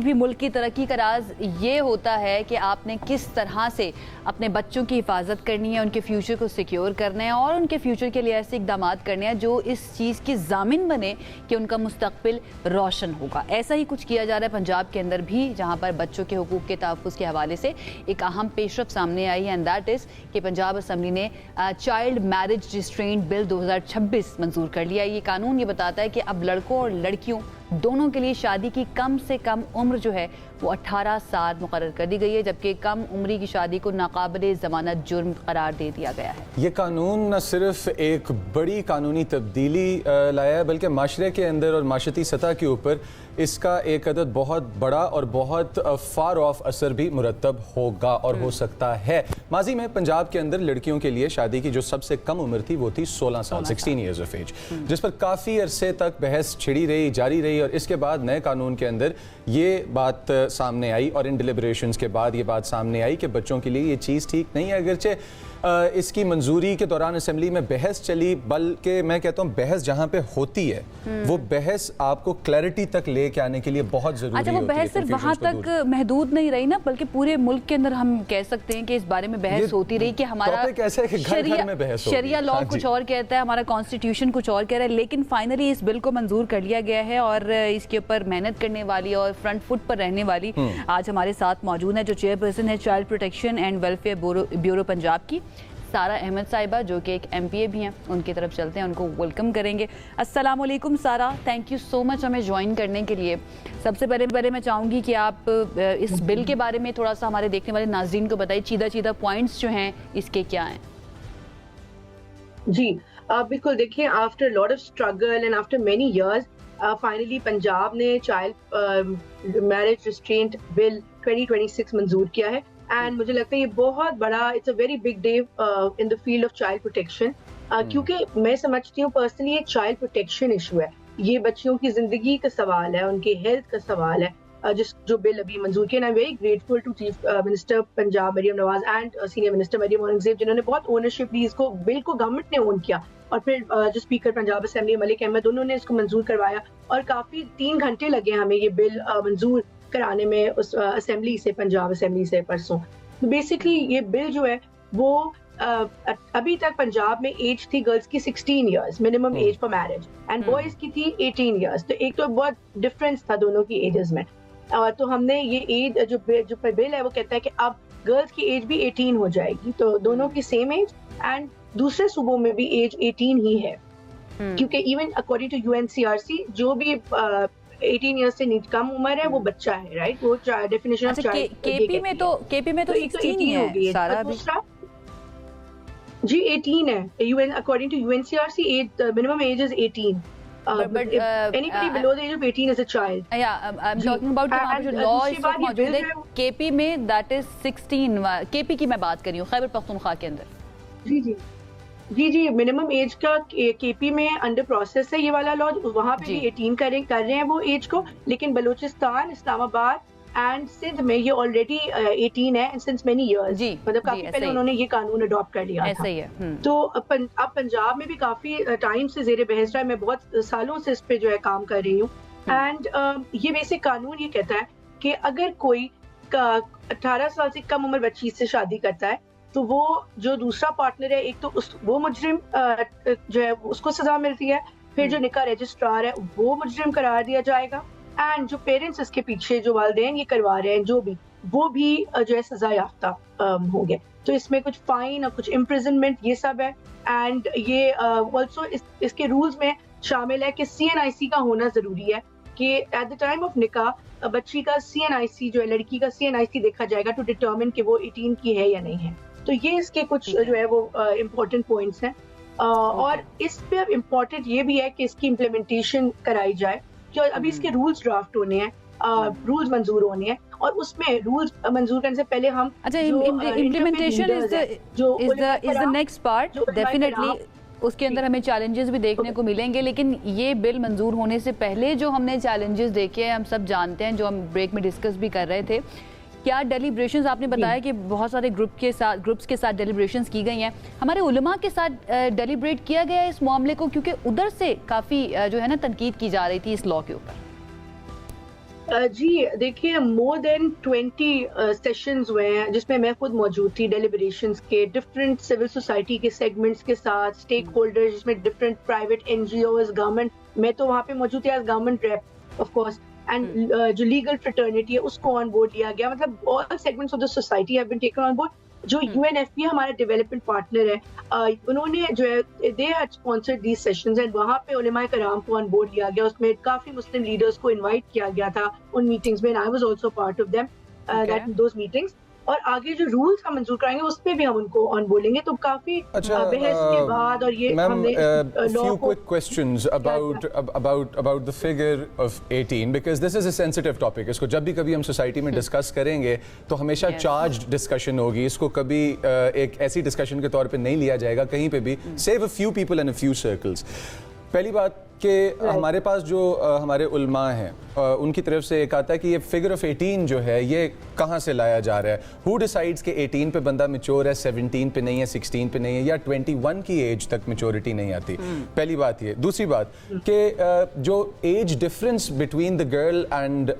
भी मुल्क की तरक्की का राज ये होता है कि आपने किस तरह से अपने बच्चों की हिफाजत करनी है, उनके फ्यूचर को सिक्योर करना है और उनके फ्यूचर के लिए ऐसे इकदाम करने हैं जो इस चीज़ की जामिन बने कि उनका मुस्तकबिल रोशन होगा। ऐसा ही कुछ किया जा रहा है पंजाब के अंदर भी, जहाँ पर बच्चों के हुकूक के तहफ़्फ़ुज़ के हवाले से एक अहम पेशरफ सामने आई है, एंड दैट इज़ कि पंजाब असम्बली ने चाइल्ड मैरिज रिस्ट्रेंट बिल 2026 मंजूर कर लिया। ये कानून ये बताता है कि अब लड़कों और लड़कियों दोनों के लिए शादी की कम से कम उम्र जो है वो 18 साल मुकर्रर कर दी गई है, जबकि कम उम्री की शादी को नाकाबिले ज़मानत जुर्म करार दे दिया गया है। ये कानून न सिर्फ एक बड़ी कानूनी तब्दीली लाया है, बल्कि माशरे के अंदर और माशरती सतह के ऊपर इसका एक अदद बहुत बड़ा और बहुत फार ऑफ असर भी मुरतब होगा और हो सकता है। माजी में पंजाब के अंदर लड़कियों के लिए शादी की जो सबसे कम उम्र थी वो थी 16 साल, 16 ईयर्स ऑफ एज, जिस पर काफ़ी अरसे तक बहस छिड़ी रही, जारी रही, और इसके बाद नए कानून के अंदर ये बात सामने आई और इन डिलिब्रेशंस के बाद ये बात सामने आई कि बच्चों के लिए ये चीज़ ठीक नहीं है। अगरचे इसकी मंजूरी के दौरान असेंबली में बहस चली, बल्कि मैं कहता हूँ बहस जहाँ पे होती है वो बहस आपको क्लैरिटी तक लेके आने के लिए बहुत ज़रूरी होती है। अच्छा, वो बहस सिर्फ वहाँ तक महदूद नहीं रही ना, बल्कि पूरे मुल्क के अंदर हम कह सकते हैं कि इस बारे में बहस होती रही कि हमारा शरिया लॉ कुछ और कहता है, हमारा कॉन्स्टिट्यूशन कुछ और कह रहा है, लेकिन फाइनली इस बिल को मंजूर कर लिया गया है। और इसके ऊपर मेहनत करने वाली और फ्रंट फुट पर रहने वाली आज हमारे साथ मौजूद है, जो चेयरपर्सन है child protection and welfare bureau Punjab की, सारा अहमद साहिबा, जो कि एक MPA भी हैं। उनकी तरफ चलते हैं, उनको वेलकम करेंगे। अस्सलाम वालेकुम सारा, थैंक यू सो मच हमें ज्वाइन करने के लिए। सबसे पहले मैं चाहूँगी कि आप इस बिल के बारे में थोड़ा सा हमारे देखने वाले नाज़रीन को बताइए, चीदा पॉइंट्स जो हैं इसके क्या हैं। जी बिल्कुल, देखिए after lot of struggle and after many years finally Punjab ने चाइल्ड मैरिज रिस्ट्रेंट बिल 2026 मंजूर किया है। एंड मुझे लगता है ये बहुत बड़ा, it's a very big day in the field of child protection, क्योंकि मैं समझती हूँ पर्सनली ये चाइल्ड प्रोटेक्शन इशू है, ये बच्चियों की जिंदगी का सवाल है, उनके हेल्थ का सवाल है, जो बिल अभी मंजूर किया। I am very grateful to chief minister Punjab Maryam Nawaz and senior minister Maryam Aurangzeb, जिन्होंने बहुत ओनरशिप ली इसको, बिल को गवर्नमेंट ने ओन किया, और फिर जो स्पीकर पंजाब असेंबली मलिक अहमद, उन्होंने इसको मंजूर करवाया, और काफी 3 घंटे लगे हमें ये बिल मंजूर कराने में उस असेंबली से, पंजाब असेंबली से परसों। बेसिकली ये बिल जो है वो अभी तक पंजाब में एज थी गर्ल्स की 16 years minimum age for marriage, and boys की थी 18 इयर्स, तो एक तो बहुत डिफरेंस था दोनों की एजेस में। तो हमने ये एज जो बिल है वो कहता है कि अब गर्ल्स की एज भी 18 हो जाएगी, तो दोनों की सेम एज, एंड दूसरे सूबों में भी एज 18 ही है, क्योंकि इवन अकॉर्डिंग टू UNCRC जो भी 18 इयर्स से कम उम्र है वो बच्चा है, राइट? वो डेफिनेशन ऑफ चाइल्ड केपी में तो 16 ही है सारा। दूसरा जी 18 है, according to UNCRC age minimum age is 18, but anybody below the age of 18 is a child. Yeah, I'm talking about वहाँ पे जो लॉ इस वक्त मौजूद है केपी में, that is 16, केपी की मैं बात कर रही हूँ, खैबर पख्तूनख्वा के अंदर। जी मिनिमम एज का केपी में अंडर प्रोसेस है ये वाला लॉ, वहाँ पे भी 18 कर रहे हैं वो एज को, लेकिन बलूचिस्तान, इस्लामाबाद एंड सिंध में ये ऑलरेडी 18 है सिंस मेनी इयर्स, मतलब काफी पहले उन्होंने ये कानून अडॉप्ट कर लिया था। है। तो अब पंजाब में भी काफी टाइम से जेर बहस रहा है, मैं बहुत सालों से इस पे जो है काम कर रही हूँ, एंड ये बेसिक कानून ये कहता है कि अगर कोई 18 साल से कम उम्र बच्ची से शादी करता है तो वो जो दूसरा पार्टनर है, एक तो वो मुजरिम जो है उसको सजा मिलती है, फिर जो निकाह रजिस्ट्रार है वो मुजरिम करार दिया जाएगा, एंड जो पेरेंट्स इसके पीछे जो वालिदैन ये करवा रहे हैं जो भी, वो भी जो है सजा याफ्ता होंगे। तो इसमें कुछ फाइन और कुछ इम्प्रिजनमेंट ये सब है, एंड ये ऑल्सो इसके रूल्स में शामिल है कि CNIC का होना जरूरी है, कि एट द टाइम ऑफ निकाह बच्ची का CNIC जो है, लड़की का CNIC देखा जाएगा टू डिटर्मिन कि वो 18 की है या नहीं है। तो ये इसके कुछ जो है वो इम्पोर्टेंट पॉइंट्स हैं, और इस पे इम्पोर्टेंट ये भी है कि इसकी इम्प्लीमेंटेशन कराई जाए, कि अभी इसके रूल्स ड्राफ्ट होने हैं, रूल्स मंजूर होने हैं, और उसमें रूल्स मंजूर करने से पहले हम implementation is the next part, definitely उसके अंदर हमें चैलेंजेस भी देखने को मिलेंगे, लेकिन ये बिल मंजूर होने से पहले जो हमने चैलेंजेस देखे हैं हम सब जानते हैं, जो हम ब्रेक में डिस्कस भी कर रहे थे। क्या डेलिब्रेशंस, आपने बताया कि बहुत सारे ग्रुप्स के साथ डेलिब्रेशंस की गई हैं, हमारे उलमा के साथ डेलिब्रेट किया गया है इस मामले को, क्योंकि उधर से काफ़ी जो है ना तनकीद की जा रही थी इस लॉ के ऊपर। जी देखिए, मोर देन 20 सेशंस हुए हैं जिसमें मैं खुद मौजूद थी, डेलिब्रेशंस के डिफरेंट सिविल सोसाइटी के सेगमेंट्स के साथ, स्टेक होल्डर्स जिसमें डिफरेंट प्राइवेट एनजीओज, गवर्नमेंट, मैं तो वहाँ पे मौजूद थी as government rep of course, and जो लीगल फ्रेटर्निटी है उसको ऑन बोर्ड लिया गया, मतलब all segments of the society have been taken on board. जो यूएनएफपी हमारा डेवलपमेंट पार्टनर है, उन्होंने जो है they had sponsored these sessions and वहाँ पे उलेमाए कराम को ऑन बोर्ड लिया गया, उसमें काफी मुस्लिम लीडर्स को इनवाइट किया गया था उन मीटिंग्स में, I was also part of them that those meetings. और आगे जो रूल्स हम मंजूर कराएंगे उस पे भी हम उनको ऑन बोलेंगे, तो काफी बहस के बाद और ये हमने few quick questions about the figure of 18 because this is a sensitive topic. इसको जब भी कभी हम सोसाइटी में डिस्कस करेंगे तो हमेशा चार्ज्ड डिस्कशन होगी, इसको कभी एक ऐसी डिस्कशन के तौर पे नहीं लिया जाएगा कहीं पे भी, save a few people and a few circles. पहली बात कि हमारे पास जो हमारे उलमा हैं उनकी तरफ से एक आता है कि ये फिगर ऑफ 18 जो है ये कहाँ से लाया जा रहा है, हु डिसाइड्स कि 18 पे बंदा मैच्योर है, 17 पे नहीं है, 16 पे नहीं है, या 21 की एज तक मैच्योरिटी नहीं आती। पहली बात ये। दूसरी बात कि जो age difference between the girl and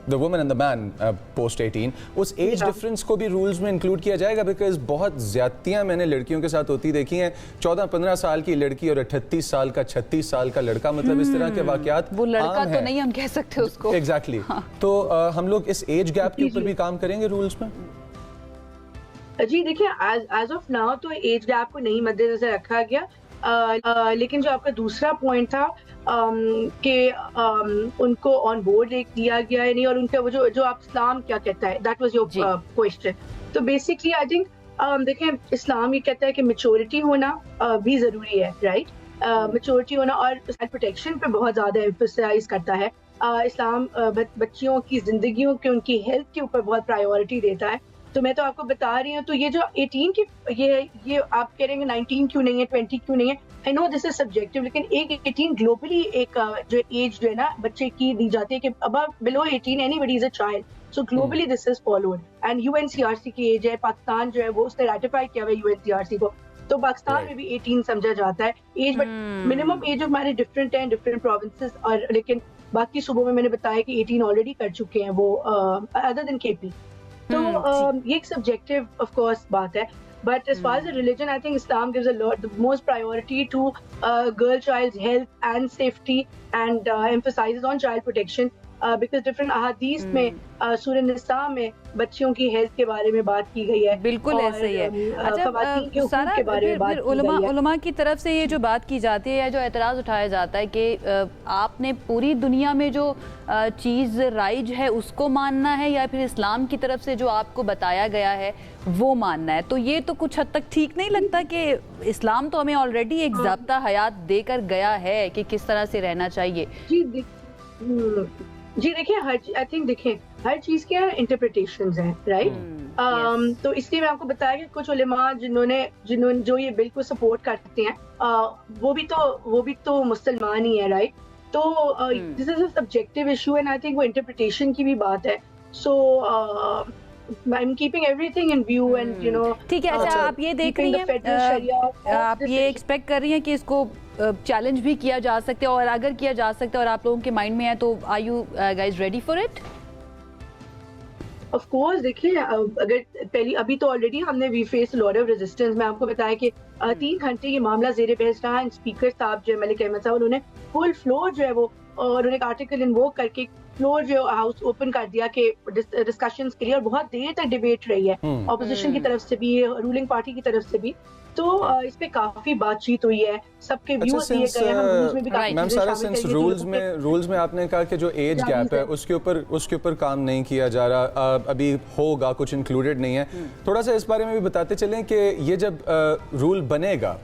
the woman and the man post 18, उस एज डिफरेंस को भी रूल्स में इंक्लूड किया जाएगा, बिकॉज बहुत ज्यादतियां मैंने लड़कियों के साथ होती देखी हैं, 14-15 साल की लड़की और 38 साल का 36 साल का लड़का, मतलब इस तरह के वाकयात वो लड़का तो नहीं हम कह सकते उसको। एग्जैक्टली तो हम लोग इस एज गैप के ऊपर भी काम करेंगे रूल्स में। जी देखिए, एज ऑफ नाउ तो एज गैप को नहीं मद्देनजर रखा गया, लेकिन जो आपका दूसरा पॉइंट था कि उनको ऑन बोर्ड लिया गया है नहीं, और उनका वो जो आप इस्लाम क्या कहता है, दैट वाज योर क्वेश्चन। तो बेसिकली आई थिंक देखें, इस्लाम ये कहता है कि मैच्योरिटी होना भी जरूरी है, राइट? मैच्योरिटी होना, और चाइल्ड प्रोटेक्शन पे बहुत ज्यादा एम्फसाइज करता है इस्लाम, बच्चियों की जिंदगियों के, उनकी हेल्थ के ऊपर बहुत प्रायोरिटी देता है। तो मैं तो आपको बता रही हूँ, तो ये जो 18 की ये आप कह रहे हैं 19 क्यों नहीं है, 20 क्यों नहीं है, I know this is subjective, लेकिन एक 18 ग्लोबली एक जो एज जो है ना बच्चे की दी जाती है कि above below 18 anybody is a child, so globally this is followed, and UNCRC की एज है, पाकिस्तान जो है वो उसने रेटिफाई किया हुआ है यूएनसीआरसी को, तो पाकिस्तान में भी 18 समझा जाता है एज, बट मिनिमम एज हमारे डिफरेंट हैं डिफरेंट प्रोविंसेस, और लेकिन बाकी सूबों में मैंने बताया कि 18 ऑलरेडी कर चुके हैं वो, अदर देन केपी। तो ये एक सब्जेक्टिव ऑफ कोर्स बात है, but as far as the religion, I think Islam gives the most priority to girl child's health and safety, and emphasizes on child protection, because different ahadith में सूरह निसा में बच्चियों की हेल्थ के बारे में बात की गई है। बिल्कुल ऐसे ही है। अच्छा सारा फिर उलमा की तरफ से ये जो बात की जाती है या जो एतराज़ उठाया जाता है कि आपने पूरी दुनिया में जो चीज़ राइज है उसको मानना है या फिर इस्लाम की तरफ से जो आपको बताया गया है वो मानना है, तो ये तो कुछ हद तक ठीक नहीं लगता कि इस्लाम तो हमें ऑलरेडी एक ज़ाब्ता हयात देकर गया है कि किस तरह से रहना चाहिए। जी देखिए, आई थिंक देखिए हर चीज के इंटरप्रिटेशंस हैं, राइट? तो इसलिए मैं आपको बताया कि कुछ उलेमा जिन्होंने जो ये बिल को सपोर्ट करते हैं वो भी तो मुसलमान ही है, राइट? तो this is a subjective issue, and I think वो इंटरप्रिटेशन की भी बात है। सो I'm keeping everything in view, and you know, ठीक है। अच्छा आप ये देख रही हैं, आप ये एक्सपेक्ट कर रही हैं कि इसको चैलेंज भी किया जा सकता है, और अगर किया जा सकता है और आप लोगों के माइंड में है तो are you guys ready for it? Of course देखिए, अगर पहली अभी तो ऑलरेडी हमने we face lot of resistance. मैं आपको बताया कि 3 घंटे ये मामला जेर बहस रहा, एंड स्पीकर साहब जो है मलिक अहमद साहब, उन्होंने फुल फ्लोर जो है वो, और उन्होंने एक आर्टिकल इन्वोक करके फ्लोर जो हाउस ओपन कर दिया कि डिस्कशंस के लिए, और बहुत देर तक डिबेट रही है ऑपोजिशन की तरफ से भी, रूलिंग पार्टी की तरफ से भी। तो इस पे काफी बातचीत हुई है, सबके व्यूज दिए गए, हम रूल्स में भी काफी मैम सारा सेंस रूल्स में आपने कहा कि जो एज गैप है उसके ऊपर काम नहीं किया जा रहा, अभी होगा, कुछ इंक्लूडेड नहीं है। थोड़ा सा इस बारे में भी बताते चलें कि ये जब रूल बनेगा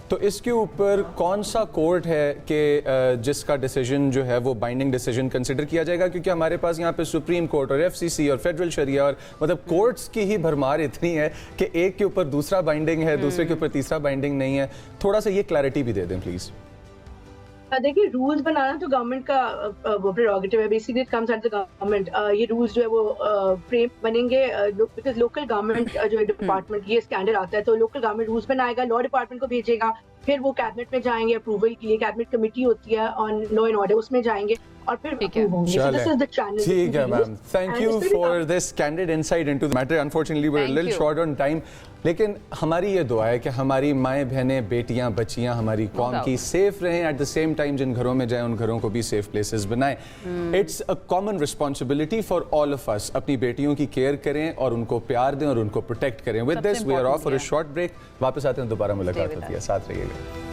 तो इसके ऊपर कौन सा कोर्ट है कि जिसका डिसीजन जो है वो बाइंडिंग डिसीजन कंसिडर किया जाएगा, क्योंकि हमारे पास यहाँ पे सुप्रीम कोर्ट और एफसीसी और फेडरल शरिया और मतलब कोर्ट्स की ही भरमार इतनी है कि एक के ऊपर दूसरा बाइंडिंग है, दूसरे के ऊपर तीसरा बाइंडिंग नहीं है। थोड़ा सा ये क्लैरिटी भी दे दें प्लीज। देखिए, रूल्स बनाना तो गवर्नमेंट का वो प्रेरोगेटिव है, basically it comes at the government. ये रूल्स जो है वो फ्रेम बनेंगे, बिकॉज लोकल गवर्नमेंट जो है डिपार्टमेंट, ये स्टैंडर्ड आता है, तो लोकल गवर्नमेंट रूल्स बनाएगा, लॉ डिपार्टमेंट को भेजेगा, फिर वो कैबिनेट में जाएंगे अप्रूवल के लिए, कैबिनेट कमेटी होती है ऑन लॉ एंड ऑर्डर, उसमें जाएंगे, और फिर ठीक है। approve होंगे. So this is the channel. ठीक है ma'am, thank And you it's very for this candid insight into the matter. Unfortunately we are Thank little you. Short on time, लेकिन हमारी ये दुआ है कि हमारी माएँ बहनें बेटियां बच्चियां हमारी कौम doubt. की सेफ रहें. एट द सेम टाइम जिन घरों में जाएं उन घरों को भी सेफ प्लेसेस बनाएं. It's a common responsibility for all of us. अपनी बेटियों की केयर करें और उनको प्यार दें और उनको प्रोटेक्ट करें. विद सबसे this we are off for a important short break. वापस आते हैं, दोबारा मुलाकात with होती है. साथ रहिएगा.